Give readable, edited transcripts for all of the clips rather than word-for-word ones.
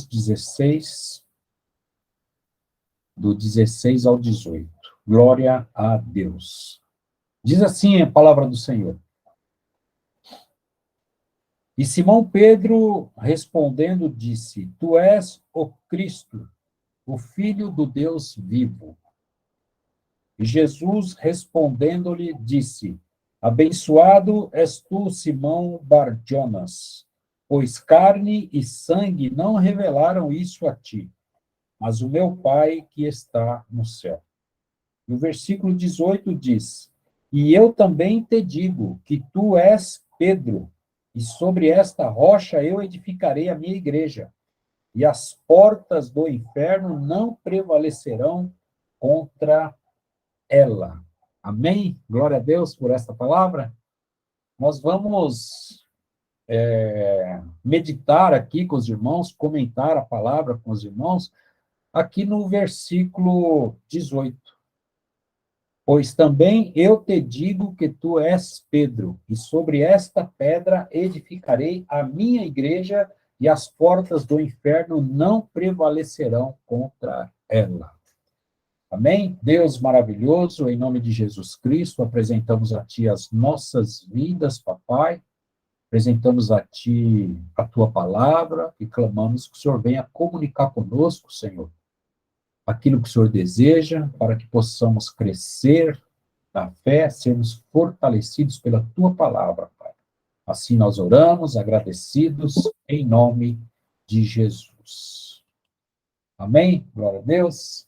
16, do 16 ao 18. Glória a Deus. Diz assim a palavra do Senhor. E Simão Pedro, respondendo, disse: Tu és o Cristo, o Filho do Deus vivo. E Jesus, respondendo-lhe, disse: Abençoado és tu, Simão Bar-Jonas, pois carne e sangue não revelaram isso a ti, mas o meu Pai que está no céu. E o versículo 18 diz: E eu também te digo que tu és Pedro, e sobre esta rocha eu edificarei a minha igreja, e as portas do inferno não prevalecerão contra ela. Amém? Glória a Deus por esta palavra. Nós vamos meditar aqui com os irmãos, comentar a palavra com os irmãos, aqui no versículo 18. Pois também eu te digo que tu és Pedro, e sobre esta pedra edificarei a minha igreja, e as portas do inferno não prevalecerão contra ela. Amém? Deus maravilhoso, em nome de Jesus Cristo, apresentamos a Ti as nossas vidas, papai, apresentamos a Ti a Tua palavra e clamamos que o Senhor venha comunicar conosco, Senhor, aquilo que o Senhor deseja, para que possamos crescer na fé, sermos fortalecidos pela Tua palavra, Pai. Assim nós oramos, agradecidos, em nome de Jesus. Amém? Glória a Deus.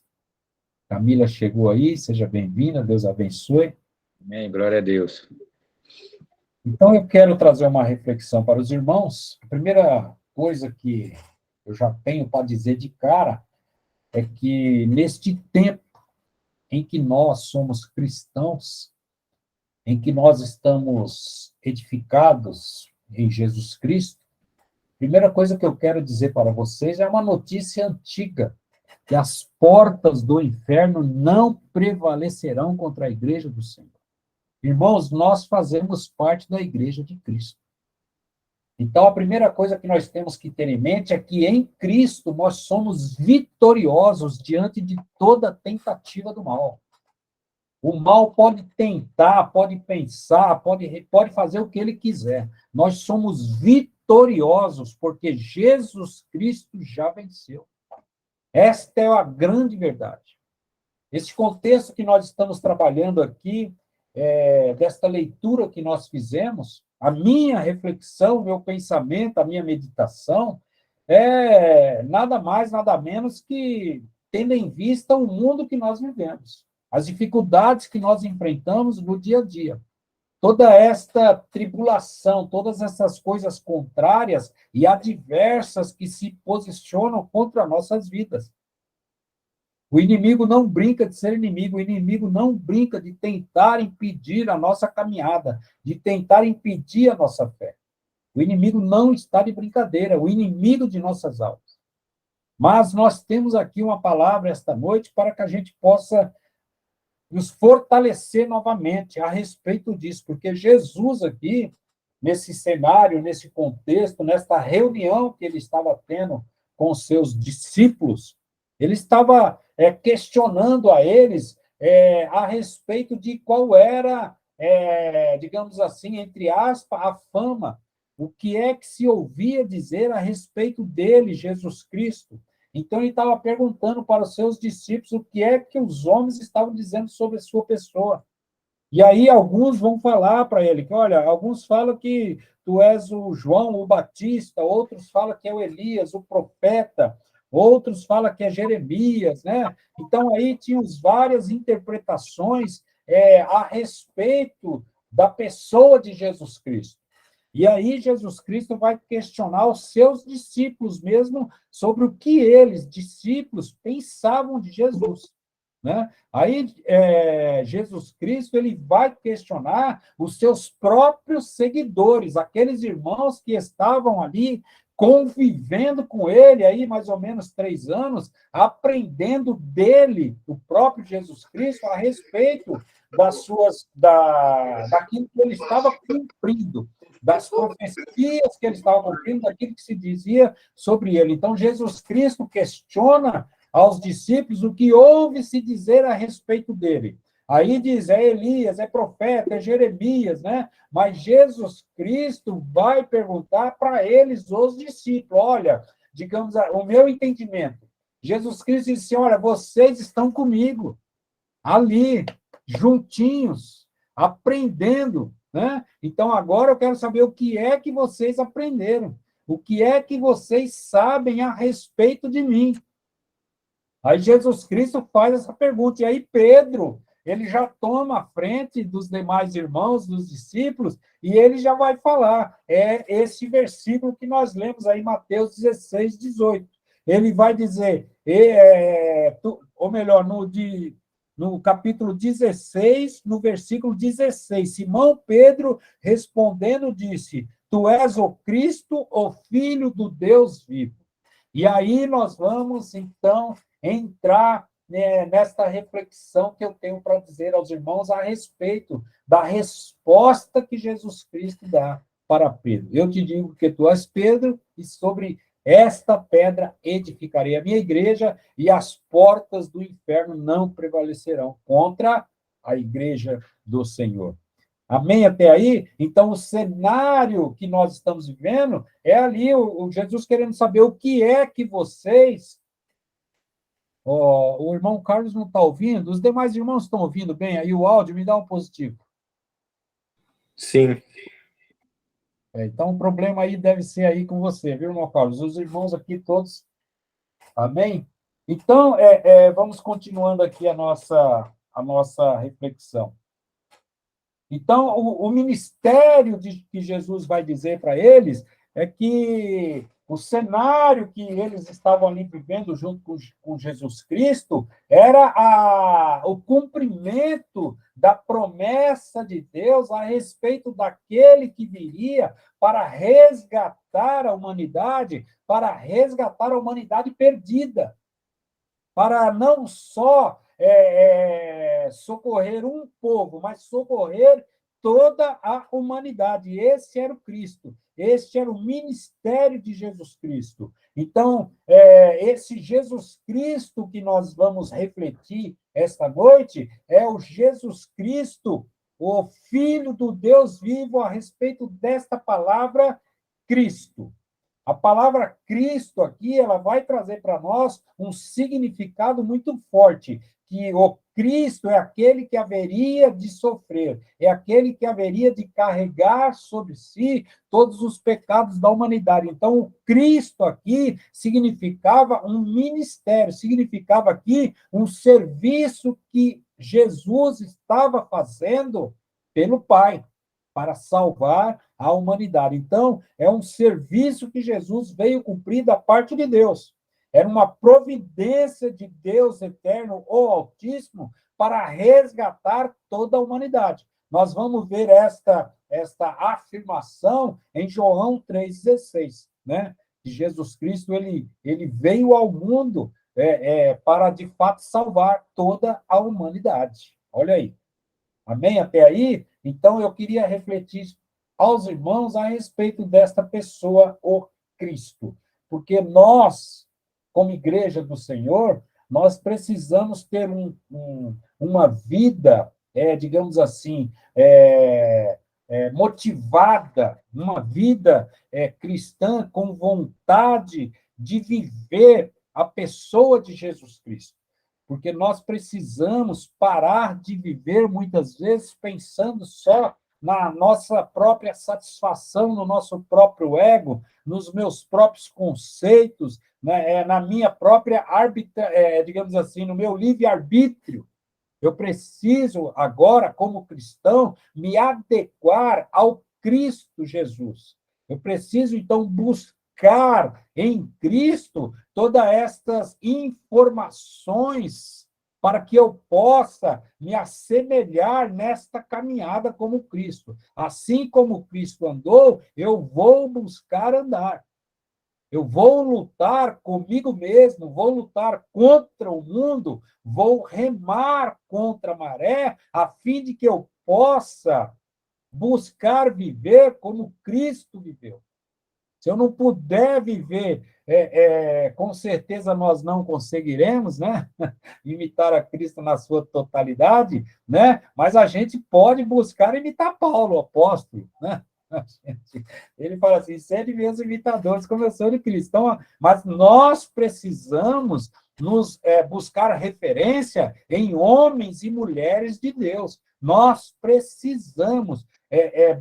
Camila chegou aí, seja bem-vinda, Deus abençoe. Amém, glória a Deus. Então, eu quero trazer uma reflexão para os irmãos. A primeira coisa que eu já tenho para dizer de cara é que, neste tempo em que nós somos cristãos, em que nós estamos edificados em Jesus Cristo, a primeira coisa que eu quero dizer para vocês é uma notícia antiga, que as portas do inferno não prevalecerão contra a igreja do Senhor. Irmãos, nós fazemos parte da igreja de Cristo. Então, a primeira coisa que nós temos que ter em mente é que em Cristo nós somos vitoriosos diante de toda tentativa do mal. O mal pode tentar, pode pensar, pode fazer o que ele quiser. Nós somos vitoriosos porque Jesus Cristo já venceu. Esta é a grande verdade. Esse contexto que nós estamos trabalhando aqui, desta leitura que nós fizemos, a minha reflexão, meu pensamento, a minha meditação, é nada mais, nada menos que tendo em vista o mundo que nós vivemos, as dificuldades que nós enfrentamos no dia a dia. Toda esta tribulação, todas essas coisas contrárias e adversas que se posicionam contra nossas vidas. O inimigo não brinca de ser inimigo, o inimigo não brinca de tentar impedir a nossa caminhada, de tentar impedir a nossa fé. O inimigo não está de brincadeira, o inimigo de nossas almas. Mas nós temos aqui uma palavra esta noite para que a gente possa nos fortalecer novamente a respeito disso, porque Jesus aqui, nesse cenário, nesse contexto, nesta reunião que ele estava tendo com os seus discípulos, ele estava questionando a eles a respeito de qual era, digamos assim, entre aspas, a fama, o que é que se ouvia dizer a respeito dele, Jesus Cristo. Então, ele estava perguntando para os seus discípulos o que é que os homens estavam dizendo sobre a sua pessoa. E aí, alguns vão falar para ele que, olha, alguns falam que tu és o João, o Batista, outros falam que é o Elias, o profeta, outros falam que é Jeremias, né? Então, aí tinham várias interpretações a respeito da pessoa de Jesus Cristo. E aí Jesus Cristo vai questionar os seus discípulos mesmo sobre o que eles, discípulos, pensavam de Jesus. Né? Aí Jesus Cristo ele vai questionar os seus próprios seguidores, aqueles irmãos que estavam ali convivendo com ele aí mais ou menos 3 anos, aprendendo dele, o próprio Jesus Cristo, a respeito daquilo que ele estava cumprindo. das profecias que ele estava cumprindo, daquilo que se dizia sobre ele. Então, Jesus Cristo questiona aos discípulos o que ouve se dizer a respeito dele. Aí diz, é Elias, é profeta, é Jeremias, né? Mas Jesus Cristo vai perguntar para eles, os discípulos, olha, digamos, o meu entendimento. Jesus Cristo disse, olha, vocês estão comigo, ali, juntinhos, aprendendo, né? Então, agora eu quero saber o que é que vocês aprenderam, o que é que vocês sabem a respeito de mim. Aí Jesus Cristo faz essa pergunta, e aí Pedro, ele já toma a frente dos demais irmãos, dos discípulos, e ele já vai falar. É esse versículo que nós lemos aí, Mateus 16, 18. Ele vai dizer, ou melhor, no capítulo 16, no versículo 16, Simão Pedro, respondendo, disse, tu és o Cristo, o Filho do Deus vivo. E aí nós vamos, então, entrar, né, nesta reflexão que eu tenho para dizer aos irmãos a respeito da resposta que Jesus Cristo dá para Pedro. Eu te digo que tu és Pedro, e sobre esta pedra edificarei a minha igreja, e as portas do inferno não prevalecerão contra a igreja do Senhor. Amém até aí? Então, o cenário que nós estamos vivendo é ali o Jesus querendo saber o que é que vocês... O irmão Carlos não está ouvindo? Os demais irmãos estão ouvindo bem? Aí o áudio me dá um positivo. Sim. Então, o problema aí deve ser aí com você, viu, irmão Carlos? Os irmãos aqui todos... Amém? Então, vamos continuando aqui a nossa reflexão. Então, o ministério que Jesus vai dizer para eles é que o cenário que eles estavam ali vivendo junto com Jesus Cristo era o cumprimento da promessa de Deus a respeito daquele que viria para resgatar a humanidade perdida, para não só socorrer um povo, mas socorrer toda a humanidade. Esse era o Cristo, este era o ministério de Jesus Cristo. Então, esse Jesus Cristo que nós vamos refletir esta noite é o Jesus Cristo, o Filho do Deus vivo, a respeito desta palavra Cristo. A palavra Cristo aqui, ela vai trazer para nós um significado muito forte, que o Cristo é aquele que haveria de sofrer, é aquele que haveria de carregar sobre si todos os pecados da humanidade. Então, o Cristo aqui significava um ministério, significava aqui um serviço que Jesus estava fazendo pelo Pai, para salvar a humanidade. Então, é um serviço que Jesus veio cumprir da parte de Deus. Era uma providência de Deus eterno, o Altíssimo, para resgatar toda a humanidade. Nós vamos ver esta afirmação em João 3,16, né? Que Jesus Cristo ele veio ao mundo para, de fato, salvar toda a humanidade. Olha aí. Amém? Até aí? Então, eu queria refletir aos irmãos a respeito desta pessoa, o Cristo. Porque nós, como igreja do Senhor, nós precisamos ter uma vida, digamos assim, motivada, uma vida cristã com vontade de viver a pessoa de Jesus Cristo. Porque nós precisamos parar de viver, muitas vezes, pensando só na nossa própria satisfação, no nosso próprio ego, nos meus próprios conceitos, né, na minha própria digamos assim, no meu livre-arbítrio. Eu preciso, agora, como cristão, me adequar ao Cristo Jesus. Eu preciso, então, buscar em Cristo todas estas informações para que eu possa me assemelhar nesta caminhada como Cristo. Assim como Cristo andou, eu vou buscar andar. Eu vou lutar comigo mesmo, vou lutar contra o mundo, vou remar contra a maré, a fim de que eu possa buscar viver como Cristo viveu. Se eu não puder viver, com certeza nós não conseguiremos, né? Imitar a Cristo na sua totalidade, né? Mas a gente pode buscar imitar Paulo, o apóstolo, né? Ele fala assim, sede meus imitadores, como eu sou de Cristo. Então, mas nós precisamos buscar referência em homens e mulheres de Deus. Nós precisamos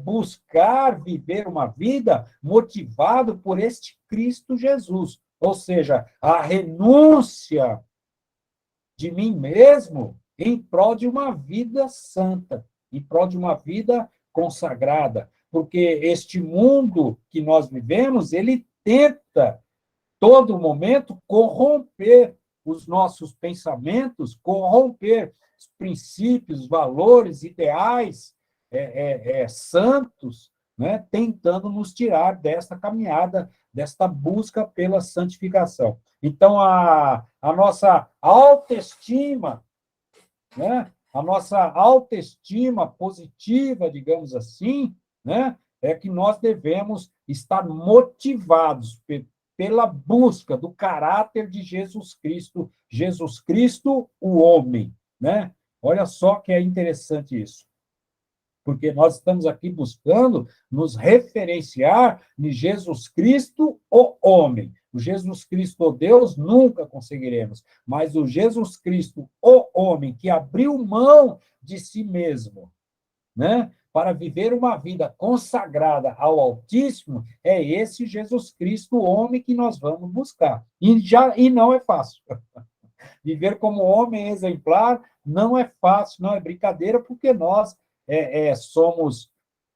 buscar viver uma vida motivado por este Cristo Jesus. Ou seja, a renúncia de mim mesmo em prol de uma vida santa, em prol de uma vida consagrada. Porque este mundo que nós vivemos, ele tenta, todo momento, corromper os nossos pensamentos, corromper os princípios, valores, ideais santos, né, tentando nos tirar desta caminhada, desta busca pela santificação. Então, a nossa autoestima, né, a nossa autoestima positiva, digamos assim, né, é que nós devemos estar motivados pela busca do caráter de Jesus Cristo, o homem, né? Olha só que é interessante isso, porque nós estamos aqui buscando nos referenciar em Jesus Cristo, o homem. O Jesus Cristo, o Deus, nunca conseguiremos, mas o Jesus Cristo, o homem, que abriu mão de si mesmo, né, para viver uma vida consagrada ao Altíssimo, é esse Jesus Cristo, o homem, que nós vamos buscar. E não é fácil. Viver como homem exemplar não é fácil, não é brincadeira, porque nós somos,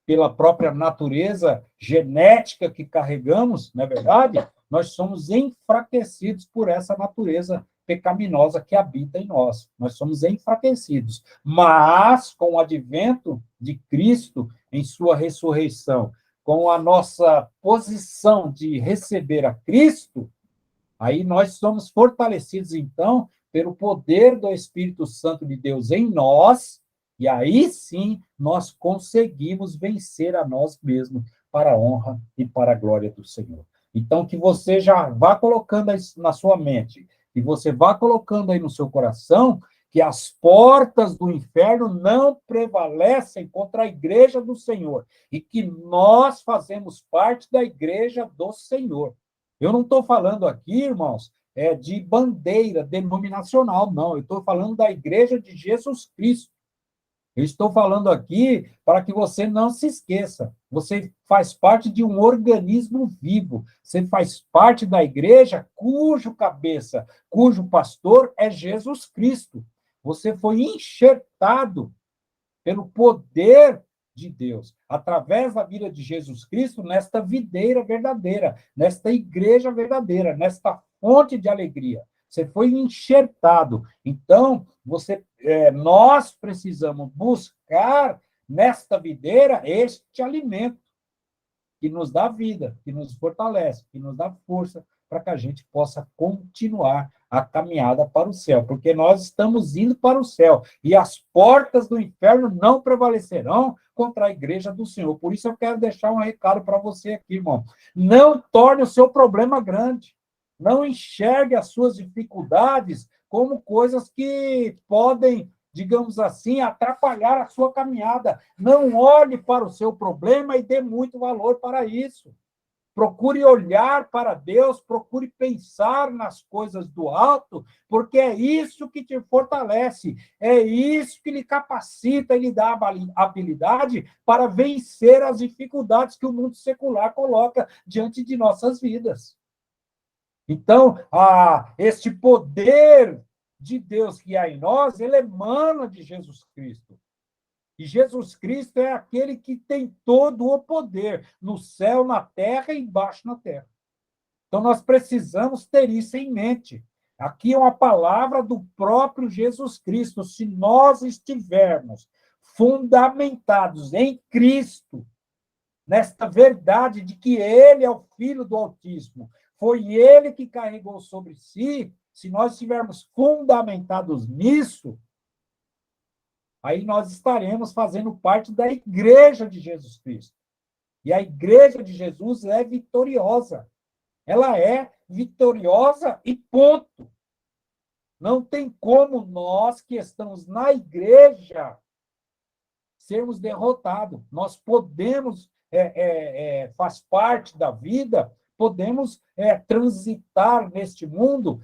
pela própria natureza genética que carregamos, não é verdade? Nós somos enfraquecidos por essa natureza pecaminosa que habita em nós. Nós somos enfraquecidos. Mas, com o advento de Cristo em sua ressurreição, com a nossa posição de receber a Cristo, aí nós somos fortalecidos, então, pelo poder do Espírito Santo de Deus em nós, e aí sim nós conseguimos vencer a nós mesmos para a honra e para a glória do Senhor. Então, que você já vá colocando isso na sua mente, que você vá colocando aí no seu coração, que as portas do inferno não prevalecem contra a igreja do Senhor, e que nós fazemos parte da igreja do Senhor. Eu não estou falando aqui, irmãos, de bandeira denominacional, não. Eu estou falando da igreja de Jesus Cristo. Eu estou falando aqui para que você não se esqueça. Você faz parte de um organismo vivo. Você faz parte da igreja cujo cabeça, cujo pastor é Jesus Cristo. Você foi enxertado pelo poder de Deus, através da vida de Jesus Cristo, nesta videira verdadeira, nesta igreja verdadeira, nesta fonte de alegria. Você foi enxertado. Então, nós precisamos buscar nesta videira este alimento que nos dá vida, que nos fortalece, que nos dá força para que a gente possa continuar a caminhada para o céu, porque nós estamos indo para o céu, e as portas do inferno não prevalecerão contra a igreja do Senhor. Por isso eu quero deixar um recado para você aqui, irmão. Não torne o seu problema grande. Não enxergue as suas dificuldades como coisas que podem, digamos assim, atrapalhar a sua caminhada. Não olhe para o seu problema e dê muito valor para isso. Procure olhar para Deus, procure pensar nas coisas do alto, porque é isso que te fortalece, é isso que lhe capacita e lhe dá a habilidade para vencer as dificuldades que o mundo secular coloca diante de nossas vidas. Então, este poder de Deus que há em nós, ele emana de Jesus Cristo. E Jesus Cristo é aquele que tem todo o poder, no céu, na terra e embaixo na terra. Então, nós precisamos ter isso em mente. Aqui é uma palavra do próprio Jesus Cristo. Se nós estivermos fundamentados em Cristo, nesta verdade de que Ele é o Filho do Altíssimo, foi Ele que carregou sobre si, se nós estivermos fundamentados nisso, aí nós estaremos fazendo parte da Igreja de Jesus Cristo. E a Igreja de Jesus é vitoriosa. Ela é vitoriosa e ponto. Não tem como nós que estamos na igreja sermos derrotados. Nós podemos, faz parte da vida, podemos transitar neste mundo,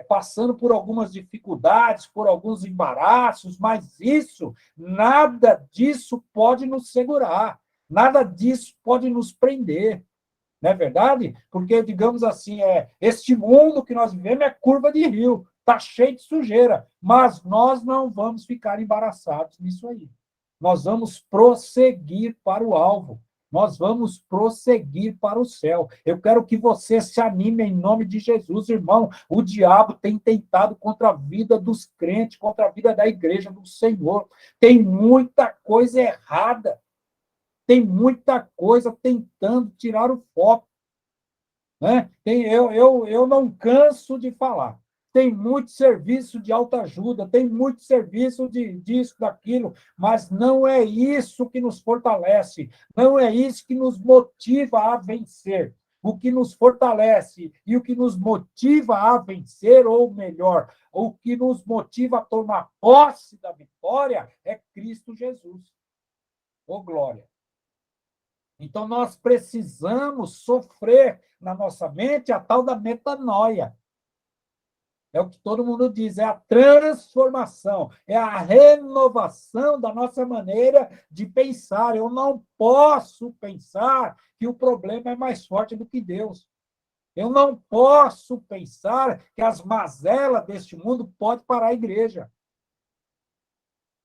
passando por algumas dificuldades, por alguns embaraços, mas nada disso pode nos segurar, nada disso pode nos prender. Não é verdade? Porque, digamos assim, este mundo que nós vivemos é curva de rio, está cheio de sujeira, mas nós não vamos ficar embaraçados nisso aí. Nós vamos prosseguir para o alvo, nós vamos prosseguir para o céu. Eu quero que você se anime em nome de Jesus, irmão. O diabo tem tentado contra a vida dos crentes, contra a vida da igreja do Senhor. Tem muita coisa errada. Tem muita coisa tentando tirar o foco. Né? Eu não canso de falar. Tem muito serviço de autoajuda, tem muito serviço disso, daquilo, mas não é isso que nos fortalece, não é isso que nos motiva a vencer. O que nos fortalece e o que nos motiva a vencer, ou melhor, o que nos motiva a tomar posse da vitória é Cristo Jesus. Ô, glória! Então, nós precisamos sofrer na nossa mente a tal da metanoia. É o que todo mundo diz, é a transformação, é a renovação da nossa maneira de pensar. Eu não posso pensar que o problema é mais forte do que Deus. Eu não posso pensar que as mazelas deste mundo podem parar a igreja.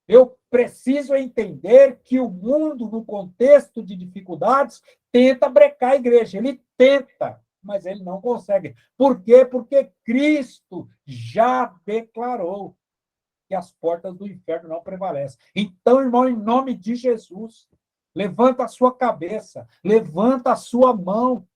Eu preciso entender que o mundo, no contexto de dificuldades, tenta brecar a igreja. Ele tenta, mas ele não consegue. Por quê? Porque Cristo já declarou que as portas do inferno não prevalecem. Então, irmão, em nome de Jesus, levanta a sua cabeça, levanta a sua mão,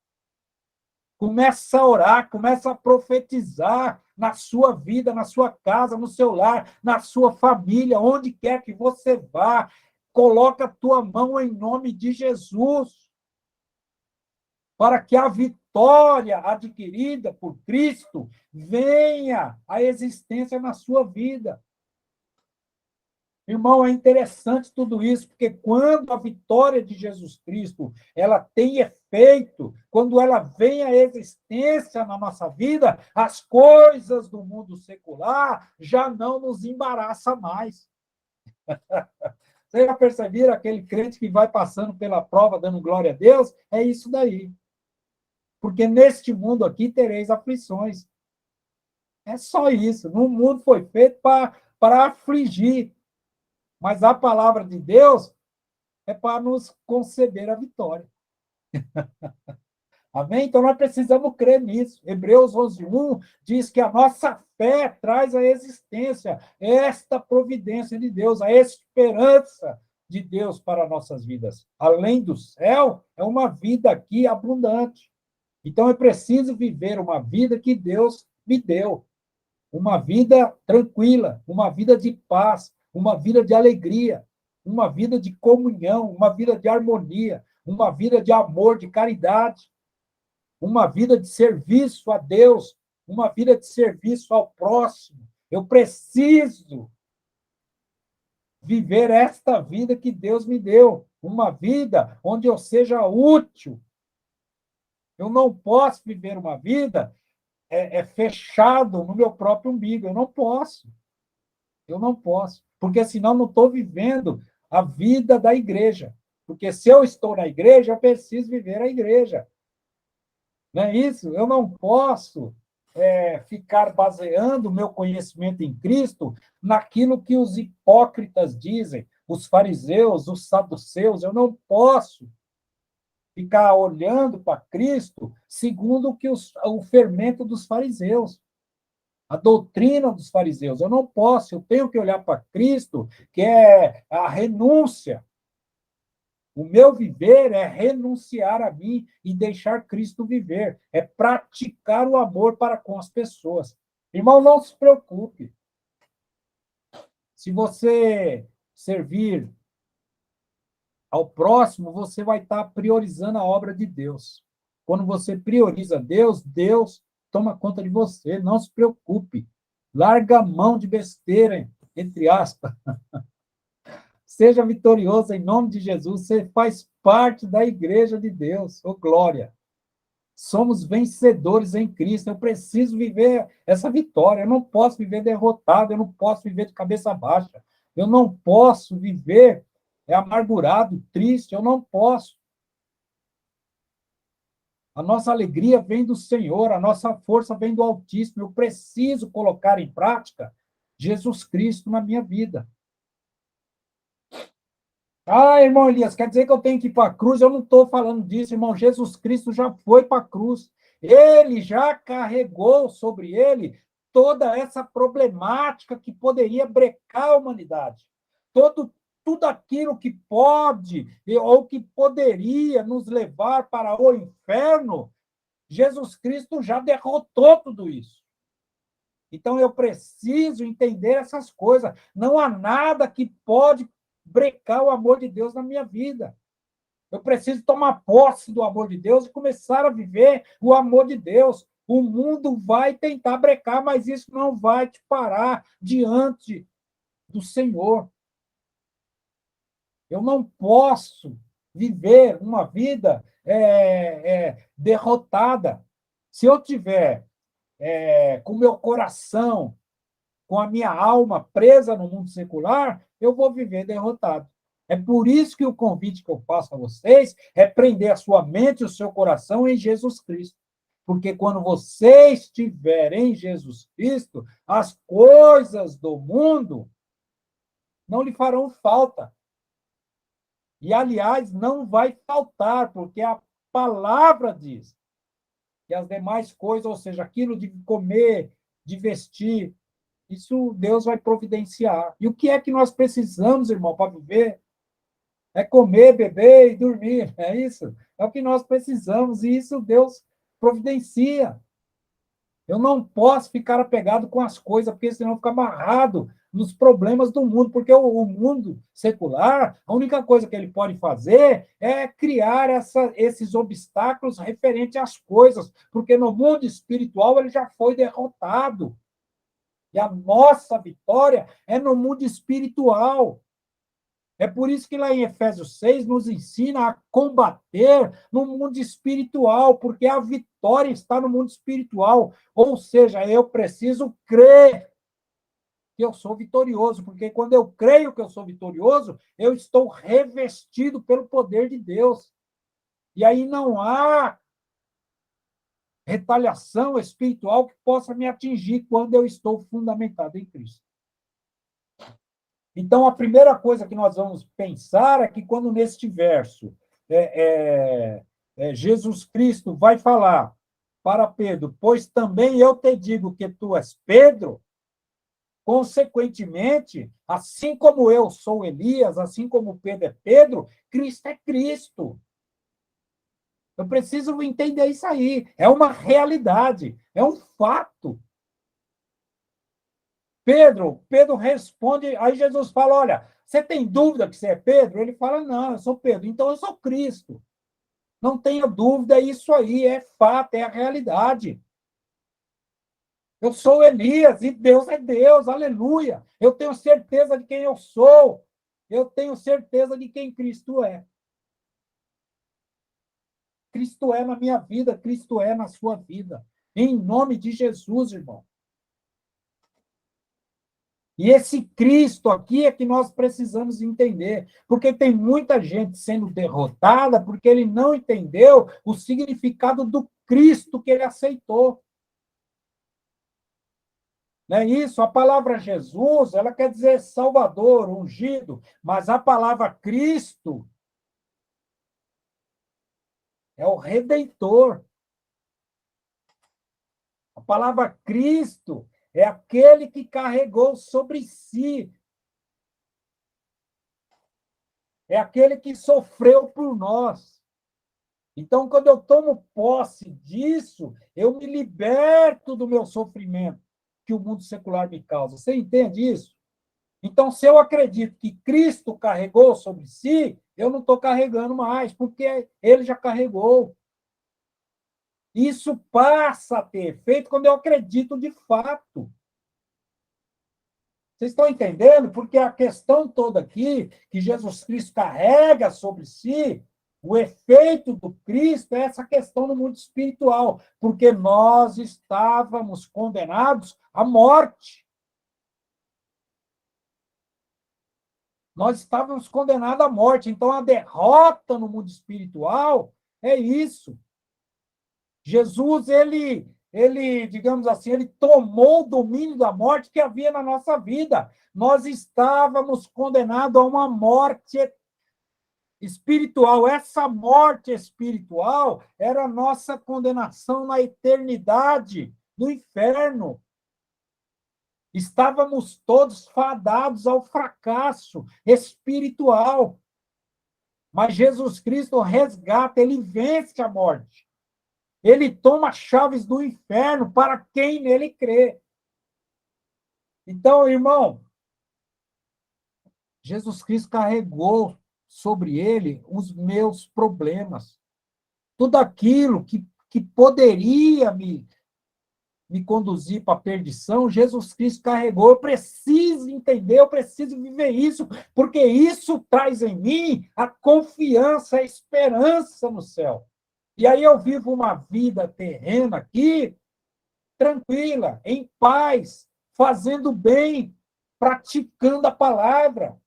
começa a orar, começa a profetizar na sua vida, na sua casa, no seu lar, na sua família, onde quer que você vá. Coloca a tua mão em nome de Jesus, para que a vitória adquirida por Cristo venha à existência na sua vida. Irmão, é interessante tudo isso, porque quando a vitória de Jesus Cristo ela tem efeito, quando ela vem à existência na nossa vida, as coisas do mundo secular já não nos embaraçam mais. Vocês já perceberam aquele crente que vai passando pela prova, dando glória a Deus? É isso daí. Porque neste mundo aqui tereis aflições. É só isso. No mundo foi feito para afligir. Mas a palavra de Deus é para nos conceder a vitória. Amém? Então, nós precisamos crer nisso. Hebreus 11:1 diz que a nossa fé traz à existência esta providência de Deus, a esperança de Deus para nossas vidas. Além do céu, é uma vida aqui abundante. Então, eu preciso viver uma vida que Deus me deu. Uma vida tranquila, uma vida de paz, uma vida de alegria, uma vida de comunhão, uma vida de harmonia, uma vida de amor, de caridade, uma vida de serviço a Deus, uma vida de serviço ao próximo. Eu preciso viver esta vida que Deus me deu, uma vida onde eu seja útil. Eu não posso viver uma vida fechado no meu próprio umbigo. Eu não posso. Eu não posso. Porque senão não estou vivendo a vida da igreja. Porque se eu estou na igreja, eu preciso viver a igreja. Não é isso? Eu não posso ficar baseando o meu conhecimento em Cristo naquilo que os hipócritas dizem, os fariseus, os saduceus. Eu não posso ficar olhando para Cristo segundo o fermento dos fariseus, a doutrina dos fariseus. Eu não posso, eu tenho que olhar para Cristo, que é a renúncia. O meu viver é renunciar a mim e deixar Cristo viver. É praticar o amor para com as pessoas. Irmão, não se preocupe. Se você servir ao próximo, você vai estar priorizando a obra de Deus. Quando você prioriza Deus, Deus toma conta de você. Não se preocupe. Larga a mão de besteira, entre aspas. Seja vitorioso em nome de Jesus. Você faz parte da igreja de Deus. Ô, glória. Somos vencedores em Cristo. Eu preciso viver essa vitória. Eu não posso viver derrotado. Eu não posso viver de cabeça baixa. Eu não posso viver amargurado, triste. Eu não posso. A nossa alegria vem do Senhor. A nossa força vem do Altíssimo. Eu preciso colocar em prática Jesus Cristo na minha vida. Ah, irmão Elias, quer dizer que eu tenho que ir para a cruz? Eu não estou falando disso, irmão. Jesus Cristo já foi para a cruz. Ele já carregou sobre ele toda essa problemática que poderia brecar a humanidade. Tudo aquilo que pode ou que poderia nos levar para o inferno, Jesus Cristo já derrotou tudo isso. Então, eu preciso entender essas coisas. Não há nada que pode brecar o amor de Deus na minha vida. Eu preciso tomar posse do amor de Deus e começar a viver o amor de Deus. O mundo vai tentar brecar, mas isso não vai te parar diante do Senhor. Eu não posso viver uma vida derrotada. Se eu tiver com o meu coração, com a minha alma presa no mundo secular, eu vou viver derrotado. É por isso que o convite que eu faço a vocês é prender a sua mente e o seu coração em Jesus Cristo. Porque quando você estiver em Jesus Cristo, as coisas do mundo não lhe farão falta. E, aliás, não vai faltar, porque a palavra diz que as demais coisas, ou seja, aquilo de comer, de vestir, isso Deus vai providenciar. E o que é que nós precisamos, irmão, para viver? É comer, beber e dormir. É isso? É o que nós precisamos. E isso Deus providencia. Eu não posso ficar apegado com as coisas, porque senão fica amarrado nos problemas do mundo. Porque o mundo secular, a única coisa que ele pode fazer é criar esses obstáculos referentes às coisas. Porque no mundo espiritual ele já foi derrotado. E a nossa vitória é no mundo espiritual. É por isso que lá em Efésios 6 nos ensina a combater no mundo espiritual, porque a vitória está no mundo espiritual. Ou seja, eu preciso crer que eu sou vitorioso, porque quando eu creio que eu sou vitorioso, eu estou revestido pelo poder de Deus. E aí não há retaliação espiritual que possa me atingir quando eu estou fundamentado em Cristo. Então, a primeira coisa que nós vamos pensar é que quando neste verso Jesus Cristo vai falar para Pedro, pois também eu te digo que tu és Pedro, consequentemente, assim como eu sou Elias, assim como Pedro é Pedro, Cristo é Cristo. Eu preciso entender isso aí. É uma realidade, é um fato. Pedro responde, aí Jesus fala, olha, você tem dúvida que você é Pedro? Ele fala, não, eu sou Pedro, então eu sou Cristo. Não tenha dúvida, é isso aí, é fato, é a realidade. Eu sou Elias e Deus é Deus, aleluia. Eu tenho certeza de quem eu sou. Eu tenho certeza de quem Cristo é. Cristo é na minha vida, Cristo é na sua vida. Em nome de Jesus, irmão. E esse Cristo aqui é que nós precisamos entender, porque tem muita gente sendo derrotada porque ele não entendeu o significado do Cristo que ele aceitou. Não é isso? A palavra Jesus, ela quer dizer Salvador, ungido, mas a palavra Cristo é o Redentor. A palavra Cristo é aquele que carregou sobre si. É aquele que sofreu por nós. Então, quando eu tomo posse disso, eu me liberto do meu sofrimento que o mundo secular me causa. Você entende isso? Então, se eu acredito que Cristo carregou sobre si, eu não estou carregando mais, porque ele já carregou. Isso passa a ter efeito quando eu acredito de fato. Vocês estão entendendo? Porque a questão toda aqui, que Jesus Cristo carrega sobre si, o efeito do Cristo é essa questão no mundo espiritual, porque nós estávamos condenados à morte. Nós estávamos condenados à morte. Então, a derrota no mundo espiritual é isso. Jesus, digamos assim, ele tomou o domínio da morte que havia na nossa vida. Nós estávamos condenados a uma morte espiritual. Essa morte espiritual era a nossa condenação na eternidade, no inferno. Estávamos todos fadados ao fracasso espiritual. Mas Jesus Cristo resgata, ele vence a morte. Ele toma chaves do inferno para quem nele crê. Então, irmão, Jesus Cristo carregou sobre ele os meus problemas. Tudo aquilo que poderia me conduzir para a perdição, Jesus Cristo carregou. Eu preciso entender, eu preciso viver isso, porque isso traz em mim a confiança, a esperança no céu. E aí eu vivo uma vida terrena aqui, tranquila, em paz, fazendo bem, praticando a palavra.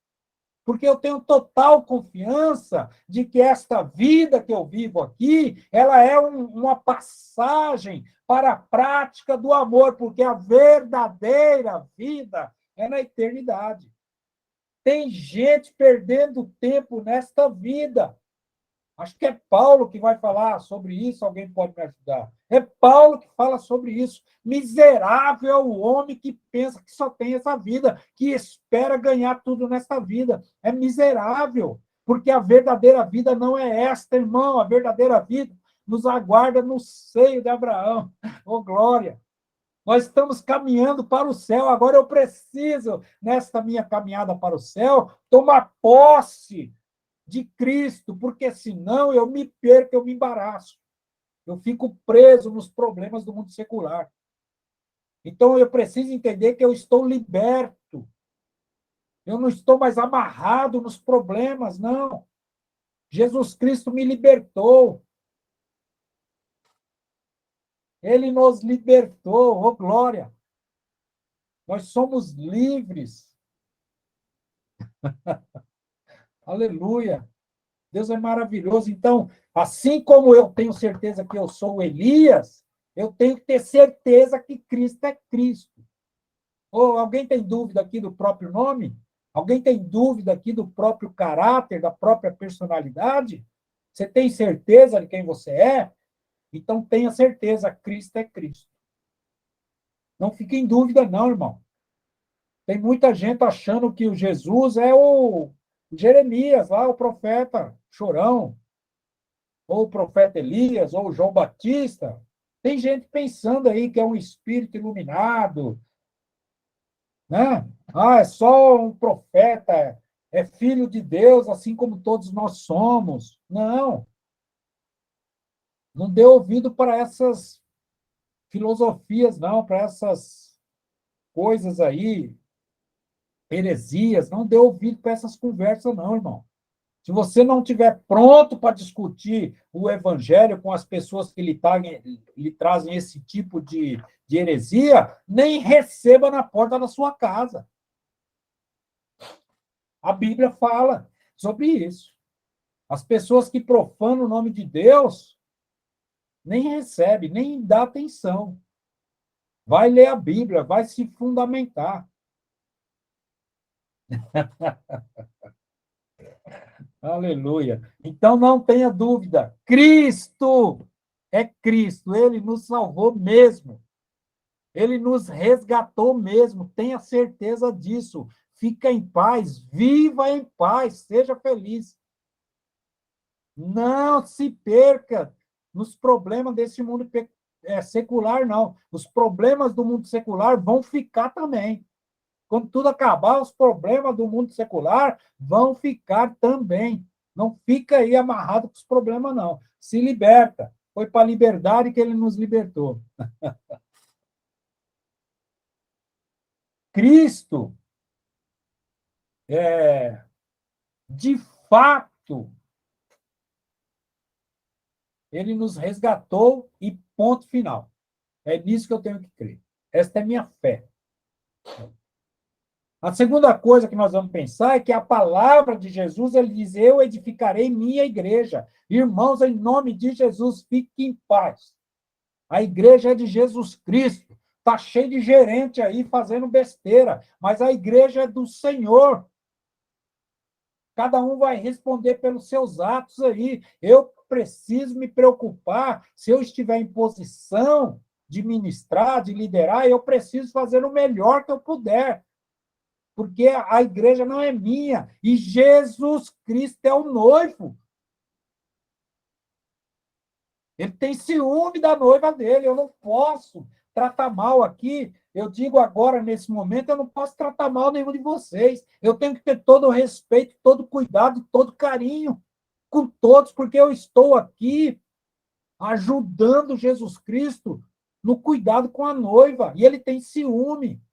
Porque eu tenho total confiança de que esta vida que eu vivo aqui, ela é uma passagem para a prática do amor, porque a verdadeira vida é na eternidade. Tem gente perdendo tempo nesta vida. Acho que é Paulo que vai falar sobre isso, alguém pode me ajudar. É Paulo que fala sobre isso. Miserável é o homem que pensa que só tem essa vida, que espera ganhar tudo nesta vida. É miserável, porque a verdadeira vida não é esta, irmão. A verdadeira vida nos aguarda no seio de Abraão. Oh, glória! Nós estamos caminhando para o céu. Agora eu preciso, nesta minha caminhada para o céu, tomar posse de Cristo, porque senão eu me perco, eu me embaraço. Eu fico preso nos problemas do mundo secular. Então eu preciso entender que eu estou liberto. Eu não estou mais amarrado nos problemas, não. Jesus Cristo me libertou. Ele nos libertou, oh glória. Nós somos livres. Aleluia. Deus é maravilhoso. Então, assim como eu tenho certeza que eu sou Elias, eu tenho que ter certeza que Cristo é Cristo. Ou alguém tem dúvida aqui do próprio nome? Alguém tem dúvida aqui do próprio caráter, da própria personalidade? Você tem certeza de quem você é? Então tenha certeza, Cristo é Cristo. Não fique em dúvida, não, irmão. Tem muita gente achando que o Jesus é o Jeremias, lá, o profeta chorão, ou o profeta Elias, ou o João Batista. Tem gente pensando aí que é um espírito iluminado, né? Ah, é só um profeta, é filho de Deus, assim como todos nós somos. Não. Não dê ouvido para essas filosofias, não, para essas coisas aí, heresias. Não dê ouvido para essas conversas, não, irmão. Se você não estiver pronto para discutir o evangelho com as pessoas que lhe trazem esse tipo de heresia, nem receba na porta da sua casa. A Bíblia fala sobre isso. As pessoas que profanam o nome de Deus nem recebem, nem dá atenção. Vai ler a Bíblia, vai se fundamentar. Aleluia. Então não tenha dúvida. Cristo é Cristo. Ele nos salvou mesmo. Ele nos resgatou mesmo. Tenha certeza disso. Fica em paz. Viva em paz. Seja feliz. Não se perca nos problemas desse mundo secular, não. Os problemas do mundo secular vão ficar também. Quando tudo acabar, os problemas do mundo secular vão ficar também. Não fica aí amarrado com os problemas, não. Se liberta. Foi para a liberdade que ele nos libertou. Cristo, de fato, ele nos resgatou e ponto final. É nisso que eu tenho que crer. Esta é minha fé. A segunda coisa que nós vamos pensar é que a palavra de Jesus, ele diz, eu edificarei minha igreja. Irmãos, em nome de Jesus, fiquem em paz. A igreja é de Jesus Cristo. Está cheio de gerente aí fazendo besteira, mas a igreja é do Senhor. Cada um vai responder pelos seus atos aí. Eu preciso me preocupar, se eu estiver em posição de ministrar, de liderar, eu preciso fazer o melhor que eu puder. Porque a igreja não é minha, e Jesus Cristo é o noivo. Ele tem ciúme da noiva dele, eu não posso tratar mal aqui. Eu digo agora, nesse momento, eu não posso tratar mal nenhum de vocês. Eu tenho que ter todo o respeito, todo o cuidado, todo o carinho com todos, porque eu estou aqui ajudando Jesus Cristo no cuidado com a noiva, e ele tem ciúme.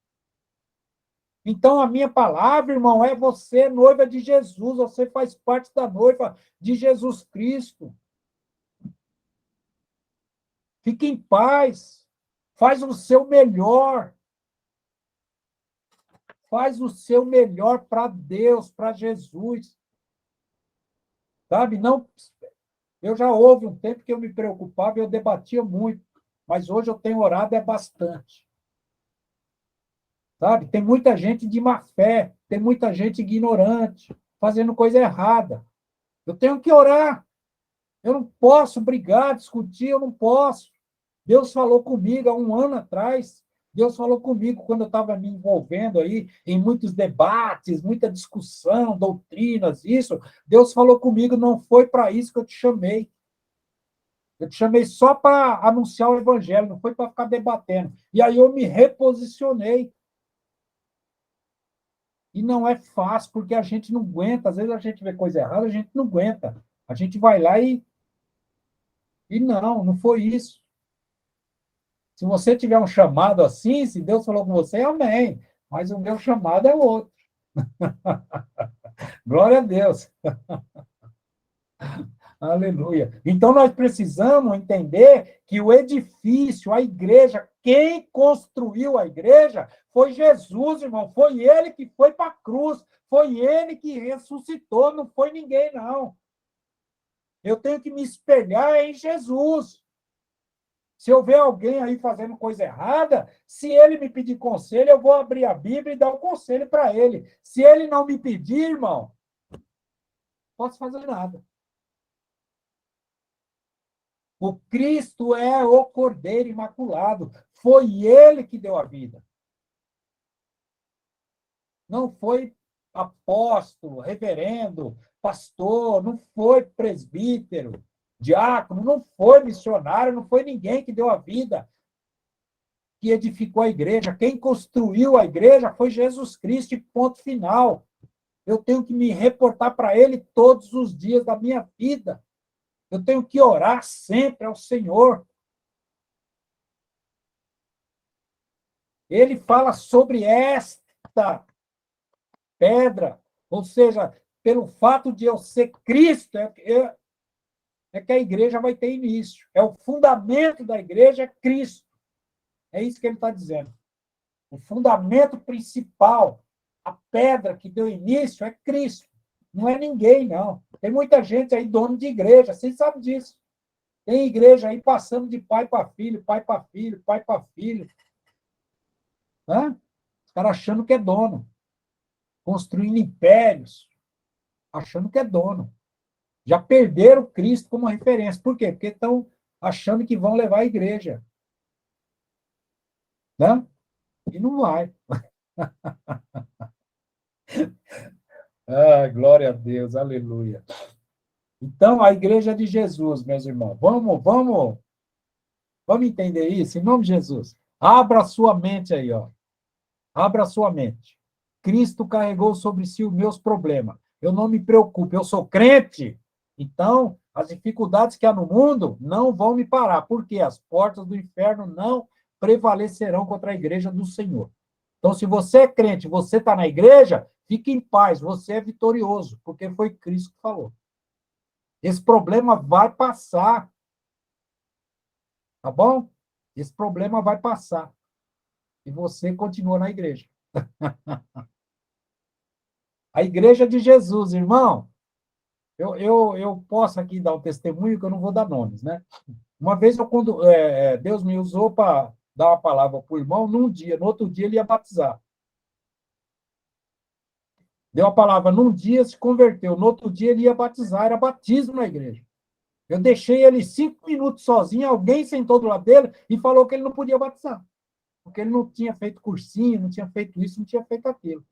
Então, a minha palavra, irmão, é você, noiva de Jesus, você faz parte da noiva de Jesus Cristo. Fique em paz, faz o seu melhor. Faz o seu melhor para Deus, para Jesus. Sabe? Não, eu já houve um tempo que eu me preocupava, eu debatia muito, mas hoje eu tenho orado bastante. Sabe? Tem muita gente de má fé, tem muita gente ignorante, fazendo coisa errada. Eu tenho que orar. Eu não posso brigar, discutir, eu não posso. Deus falou comigo há um ano atrás. Deus falou comigo quando eu estava me envolvendo aí em muitos debates, muita discussão, doutrinas, isso. Deus falou comigo, não foi para isso que eu te chamei. Eu te chamei só para anunciar o evangelho, não foi para ficar debatendo. E aí eu me reposicionei. E não é fácil, porque a gente não aguenta. Às vezes a gente vê coisa errada, a gente não aguenta. A gente vai lá e não foi isso. Se você tiver um chamado assim, se Deus falou com você, amém. Mas o meu chamado é outro. Glória a Deus. Aleluia. Então, nós precisamos entender que o edifício, a igreja, quem construiu a igreja foi Jesus, irmão. Foi ele que foi para a cruz. Foi ele que ressuscitou, não foi ninguém, não. Eu tenho que me espelhar em Jesus. Se eu ver alguém aí fazendo coisa errada, se ele me pedir conselho, eu vou abrir a Bíblia e dar o conselho para ele. Se ele não me pedir, irmão, não posso fazer nada. O Cristo é o Cordeiro Imaculado. Foi ele que deu a vida. Não foi apóstolo, reverendo, pastor, não foi presbítero, diácono, não foi missionário, não foi ninguém que deu a vida, que edificou a igreja. Quem construiu a igreja foi Jesus Cristo, e ponto final. Eu tenho que me reportar para ele todos os dias da minha vida. Eu tenho que orar sempre ao Senhor. Ele fala sobre esta pedra, ou seja, pelo fato de eu ser Cristo, é que a igreja vai ter início. É o fundamento da igreja, é Cristo. É isso que ele está dizendo. O fundamento principal, a pedra que deu início é Cristo. Não é ninguém, não. Tem muita gente aí, dono de igreja, vocês sabem disso. Tem igreja aí passando de pai para filho, pai para filho, pai para filho. Hã? Os caras achando que é dono. Construindo impérios, achando que é dono. Já perderam Cristo como referência. Por quê? Porque estão achando que vão levar a igreja. Né? E não vai. Ah, glória a Deus, aleluia. Então, a igreja de Jesus, meus irmãos, vamos entender isso, em nome de Jesus. Abra a sua mente aí, ó. Abra a sua mente. Cristo carregou sobre si os meus problemas. Eu não me preocupo, eu sou crente. Então, as dificuldades que há no mundo não vão me parar, porque as portas do inferno não prevalecerão contra a igreja do Senhor. Então, se você é crente, você está na igreja, fique em paz, você é vitorioso, porque foi Cristo que falou. Esse problema vai passar, tá bom? Esse problema vai passar. E você continua na igreja. A igreja de Jesus, irmão, eu posso aqui dar um testemunho que eu não vou dar nomes, né? Uma vez, quando Deus me usou para dar uma palavra para o irmão, num dia, no outro dia ele ia batizar. Deu a palavra num dia, se converteu, no outro dia ele ia batizar, era batismo na igreja. Eu deixei ele 5 minutos sozinho, alguém sentou do lado dele e falou que ele não podia batizar, porque ele não tinha feito cursinho, não tinha feito isso, não tinha feito aquilo.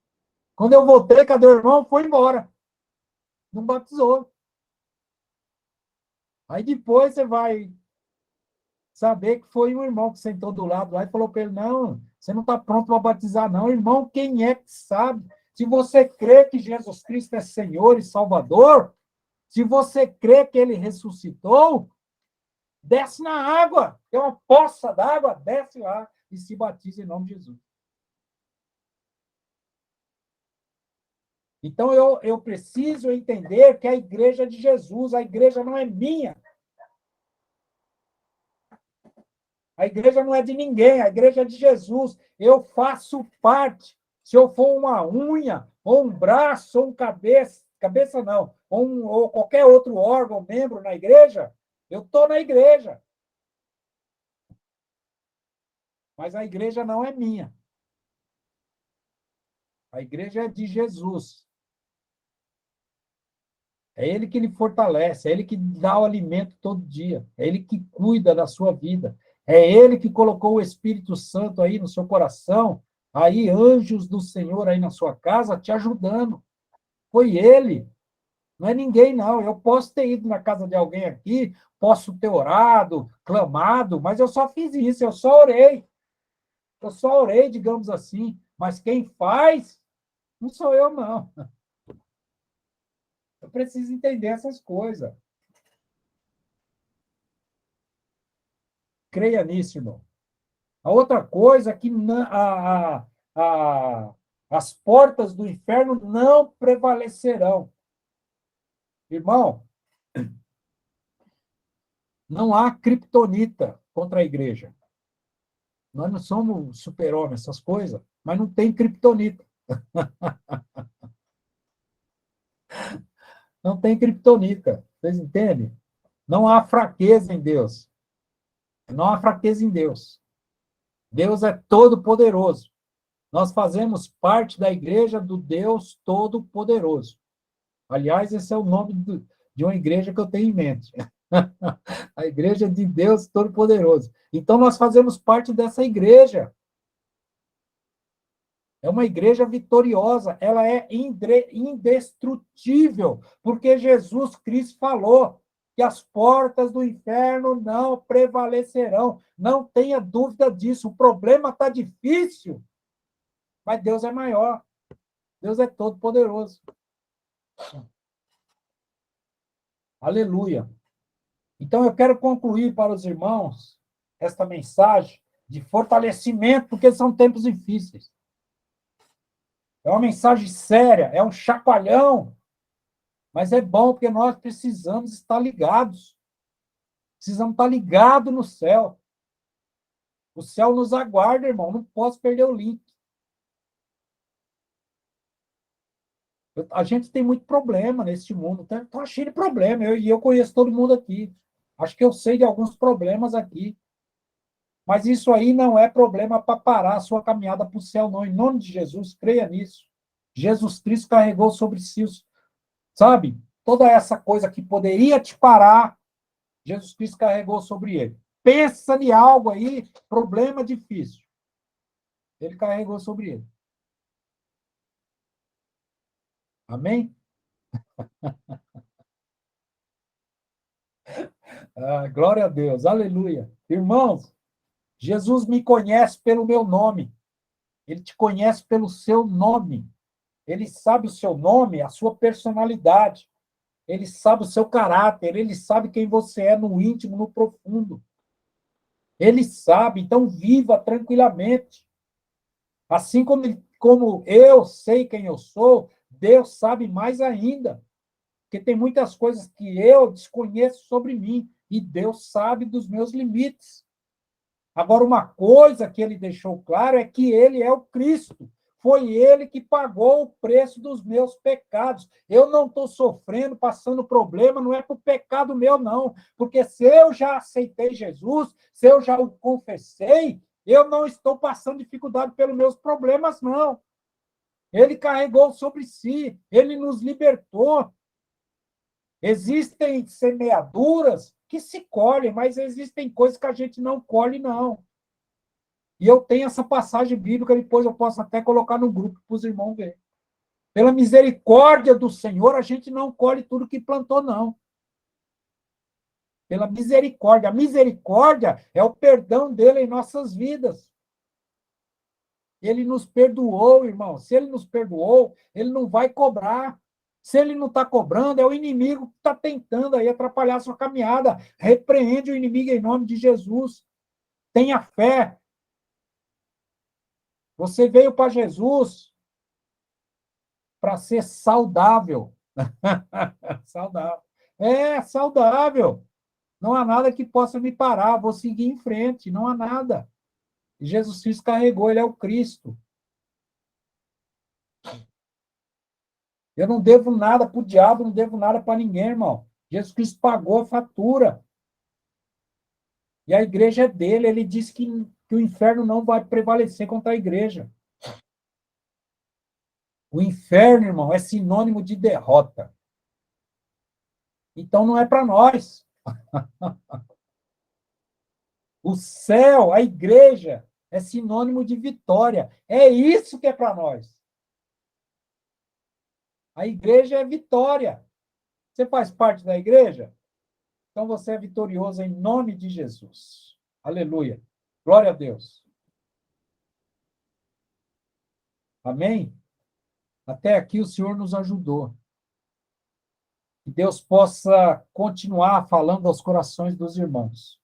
Quando eu voltei, cadê o irmão? Foi embora. Não batizou. Aí depois você vai saber que foi um irmão que sentou do lado lá e falou para ele, não, você não está pronto para batizar, não. Irmão, quem é que sabe? Se você crê que Jesus Cristo é Senhor e Salvador, se você crê que Ele ressuscitou, desce na água. Tem uma poça d'água, desce lá e se batiza em nome de Jesus. Então, eu preciso entender que a igreja é de Jesus, a igreja não é minha. A igreja não é de ninguém, a igreja é de Jesus. Eu faço parte. Se eu for uma unha, ou um braço, ou um cabeça não, ou qualquer outro órgão, membro na igreja, eu estou na igreja. Mas a igreja não é minha. A igreja é de Jesus. É Ele que lhe fortalece, é Ele que dá o alimento todo dia, é Ele que cuida da sua vida, é Ele que colocou o Espírito Santo aí no seu coração, aí anjos do Senhor aí na sua casa te ajudando. Foi Ele, não é ninguém, não. Eu posso ter ido na casa de alguém aqui, posso ter orado, clamado, mas eu só fiz isso, eu só orei. Eu só orei, digamos assim, mas quem faz não sou eu, não. Eu preciso entender essas coisas. Creia nisso, irmão. A outra coisa é que as portas do inferno não prevalecerão. Irmão, não há criptonita contra a igreja. Nós não somos super-homem, essas coisas, mas não tem criptonita. Não tem criptonita. Vocês entendem? Não há fraqueza em Deus. Não há fraqueza em Deus. Deus é todo-poderoso. Nós fazemos parte da igreja do Deus Todo-Poderoso. Aliás, esse é o nome de uma igreja que eu tenho em mente. A igreja de Deus Todo-Poderoso. Então, nós fazemos parte dessa igreja. É uma igreja vitoriosa. Ela é indestrutível, porque Jesus Cristo falou que as portas do inferno não prevalecerão. Não tenha dúvida disso. O problema está difícil, mas Deus é maior. Deus é todo-poderoso. Aleluia. Então, eu quero concluir para os irmãos esta mensagem de fortalecimento, porque são tempos difíceis. É uma mensagem séria, é um chacoalhão, mas é bom porque nós precisamos estar ligados. Precisamos estar ligados no céu. O céu nos aguarda, irmão. Não posso perder o link. A gente tem muito problema neste mundo. Está cheio de problema. Eu conheço todo mundo aqui. Acho que eu sei de alguns problemas aqui. Mas isso aí não é problema para parar a sua caminhada para o céu, não. Em nome de Jesus, creia nisso. Jesus Cristo carregou sobre si, sabe? Toda essa coisa que poderia te parar, Jesus Cristo carregou sobre ele. Pensa em algo aí, problema difícil. Ele carregou sobre ele. Amém? Glória a Deus, aleluia. Irmãos, Jesus me conhece pelo meu nome. Ele te conhece pelo seu nome. Ele sabe o seu nome, a sua personalidade. Ele sabe o seu caráter. Ele sabe quem você é no íntimo, no profundo. Ele sabe, então viva tranquilamente. Assim como eu sei quem eu sou, Deus sabe mais ainda. Porque tem muitas coisas que eu desconheço sobre mim. E Deus sabe dos meus limites. Agora, uma coisa que ele deixou claro é que ele é o Cristo. Foi ele que pagou o preço dos meus pecados. Eu não estou sofrendo, passando problema, não é por pecado meu, não. Porque se eu já aceitei Jesus, se eu já o confessei, eu não estou passando dificuldade pelos meus problemas, não. Ele carregou sobre si, ele nos libertou. Existem semeaduras que se colhem, mas existem coisas que a gente não colhe, não. E eu tenho essa passagem bíblica, depois eu posso até colocar no grupo para os irmãos verem. Pela misericórdia do Senhor, a gente não colhe tudo que plantou, não. Pela misericórdia. A misericórdia é o perdão dele em nossas vidas. Ele nos perdoou, irmão. Se ele nos perdoou, ele não vai cobrar. Se ele não está cobrando, é o inimigo que está tentando aí atrapalhar a sua caminhada. Repreende o inimigo em nome de Jesus. Tenha fé. Você veio para Jesus para ser saudável. Saudável. É, saudável. Não há nada que possa me parar. Vou seguir em frente. Não há nada. Jesus Cristo carregou, ele é o Cristo. Eu não devo nada para o diabo, não devo nada para ninguém, irmão. Jesus Cristo pagou a fatura. E a igreja é dele. Ele disse que o inferno não vai prevalecer contra a igreja. O inferno, irmão, é sinônimo de derrota. Então não é para nós. O céu, a igreja, é sinônimo de vitória. É isso que é para nós. A igreja é vitória. Você faz parte da igreja? Então você é vitorioso em nome de Jesus. Aleluia. Glória a Deus. Amém? Até aqui o Senhor nos ajudou. Que Deus possa continuar falando aos corações dos irmãos.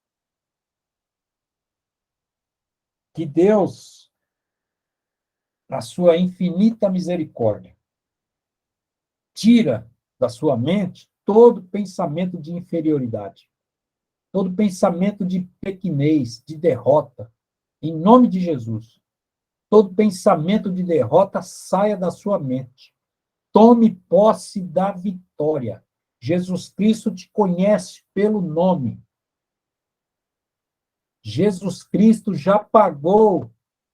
Que Deus, na sua infinita misericórdia, tira da sua mente todo pensamento de inferioridade, todo pensamento de pequenez, de derrota, em nome de Jesus. Todo pensamento de derrota saia da sua mente. Tome posse da vitória. Jesus Cristo te conhece pelo nome. Jesus Cristo já pagou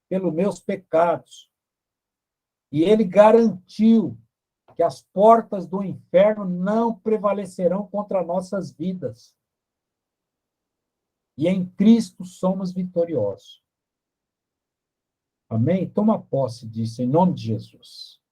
pelos meus pecados. E ele garantiu que as portas do inferno não prevalecerão contra nossas vidas. E em Cristo somos vitoriosos. Amém? Toma posse disso, em nome de Jesus.